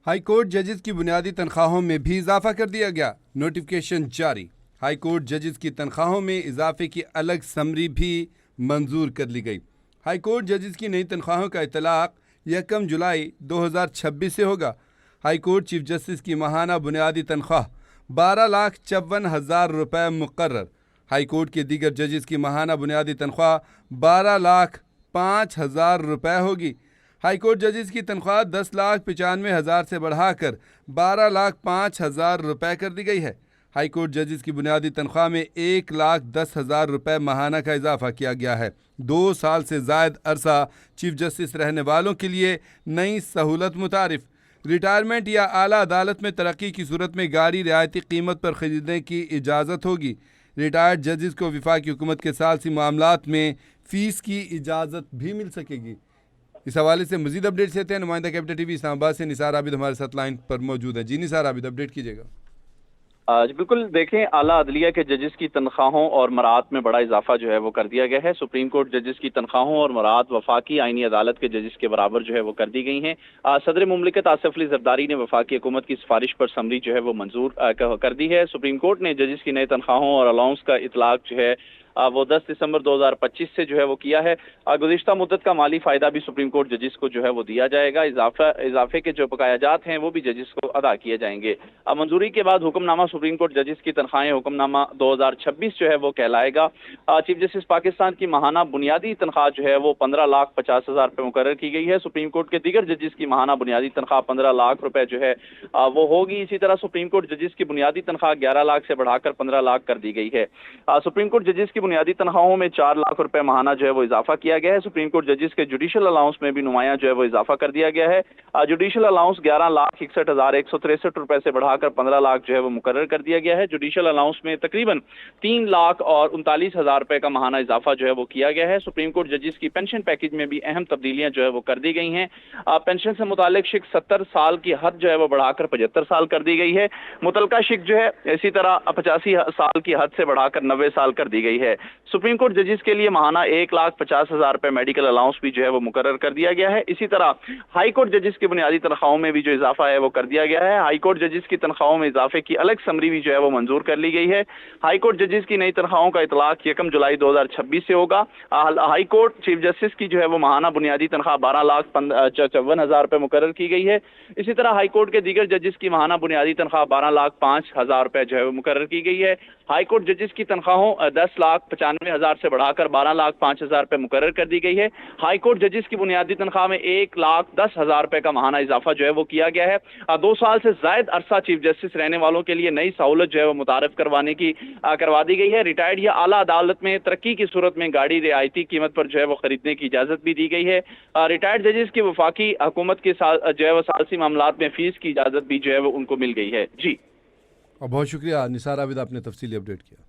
High court जजेस की बुनियादी तनख्वाहों में भी इजाफा कर दिया गया। नोटिफिकेशन जारी। हाई कोर्ट जजेस की तनख्वाहों में इजाफे की अलग समरी भी मंजूर कर ली गई। हाई कोर्ट जजेस की नई तनख्वाहों का इतलाक 1 जुलाई 2026 से होगा। हाई कोर्ट चीफ जस्टिस की माहाना बुनियादी तनख्वाह 12,54,000 रुपये मुकर्रर। हाई कोर्ट के दीगर जजेस की माहाना बुनियादी तनख्वाह 12,05,000 रुपये होगी। हाई कोर्ट जजेस की तनख्वाह 10,95,000 से बढ़ाकर 12,05,000 रुपये कर दी गई है। हाई कोर्ट जजेस की बुनियादी तनख्वाह में 1,10,000 रुपये माहाना का इजाफा किया गया है। 2 साल से ज़ायद अरसा चीफ जस्टिस रहने वालों के लिए नई सहूलत मुतारिफ। रिटायरमेंट या आला अदालत में तरक्की की सूरत में गाड़ी रियायती कीमत पर ख़रीदने की इजाज़त होगी। रिटायर्ड जजेस को वफाकी हुकूमत के सालसी मामलात में फ़ीस की इजाज़त भी मिल सकेगी। इस हवाले से मजीद अपडेट देते हैं। नुमाइंदा कैपिटल टीवी इस्लामाबाद से निसार आबिद हमारे साथ लाइन पर मौजूद है। जी निसार आबिद, अपडेट कीजिएगा। आज बिल्कुल देखें, आला अदलिया के जजेस की तनख्वाहों और मरात में बड़ा इजाफा जो है वो कर दिया गया है। सुप्रीम कोर्ट जजेस की तनख्वाहों और मरात वफाकी आईनी अदालत के जजेस के बराबर जो है वो कर दी गई हैं। सदर मुमलिकत आसिफ अली जरदारी ने वफाकी हुकूमत की सिफारिश पर समरी जो है वो मंजूर कर दी है। सुप्रीम कोर्ट ने जजेस की नई तनख्वाहों और अलाउंस का इतलाक जो है वो 10 दिसंबर 2025 से जो है वो किया है। गुज़िश्ता मुद्दत का माली फ़ायदा भी सुप्रीम कोर्ट जजेस को जो है वो दिया जाएगा। इजाफे के जो बकायाजात हैं वो भी जजेस को अदा किए जाएंगे। मंजूरी के बाद हुक्मनामा सुप्रीम कोर्ट जजेस की तनख्वाहें हुक्मनामा 2026 जो है वो कहलाएगा। चीफ जस्टिस पाकिस्तान की माहाना बुनियादी तनख्वाह जो है वो 15,50,000 रुपये मुकर्रर की गई है। सुप्रीम कोर्ट के दीगर जजेस की माहाना बुनियादी तनख्वाह 15 लाख रुपए जो है वो होगी। इसी तरह सुप्रीम कोर्ट जजेस की बुनियादी तनख्वाह 11 लाख से बढ़ाकर 15 लाख कर दी गई है। सुप्रीम कोर्ट जजेस की बुनियादी तनख्वाहों में 4 लाख रुपए माहाना जो है वो इजाफा किया गया है। सुप्रीम कोर्ट जजेस के जुडिशियल अलाउंस में भी नुमायां जो है वो इजाफा कर दिया गया है। जुडिशियल अलाउंस 11,61,163 रुपए से बढ़ाकर 15 लाख जो है वो मुकर्रर कर दिया गया है। जुडिशियल अलाउंस में तकरीबन 3,39,000 रुपए का माहाना इजाफा जो है वो किया गया है। सुप्रीम कोर्ट जजेस की पेंशन पैकेज में भी अहम तब्दीलियां जो है वो कर दी गई हैं। पेंशन से मुतालिक शिक 70 साल की हद जो है वो बढ़ाकर 75 साल कर दी गई है। मुतलका शिक जो है इसी तरह 85 साल की हद से बढ़ाकर 90 साल कर दी गई है। सुप्रीम कोर्ट जजेस के लिए माहाना 1,50,000 रुपए मेडिकल अलाउंस भी जो है वो मुकर्रर कर दिया गया है। इसी तरह हाई कोर्ट जजेस की बुनियादी तनख्वाहों में भी जो इजाफा है वो कर दिया गया है। हाई कोर्ट जजेस की तनख्वाहों में इजाफे की अलग समरी भी जो है वो मंजूर कर ली गई है। हाई कोर्ट जजेस की नई तनख्वाहों का इतलाक 1 जुलाई 2026 से होगा। हाई कोर्ट चीफ जस्टिस की जो है वो माहाना बुनियादी तनख्वाह 12,54,000 रुपए मुकर्रर की गई है। इसी तरह हाई कोर्ट के दीगर जजेस की माहाना बुनियादी तनख्वाह 12,05,000 रुपए जो है वो मुकर्रर की गई है। हाई कोर्ट जजेस की तनख्वाहों 10,95,000 से बढ़ाकर 12,05,000 रुपए मुकर्रर कर दी गई है। हाई कोर्ट जजेस की बुनियादी तनख्वाह में 1,10,000 रुपए का माहाना इजाफा जो है वो किया गया है। 2 साल से जायद अरसा चीफ जस्टिस रहने वालों के लिए नई सहूलत जो है वो मुतारिफ करवा दी गई है। रिटायर्ड या आला अदालत में तरक्की की सूरत में गाड़ी रियायती कीमत पर जो है वो खरीदने की इजाजत भी दी गई है। रिटायर्ड जजेस की वफाकी हुकूमत के साथ जो है वो सालसी मामलात में फीस की इजाजत भी जो है वो उनको मिल गई है। जी और बहुत शुक्रिया निसार आबिद, आपने तफसीली अपडेट किया।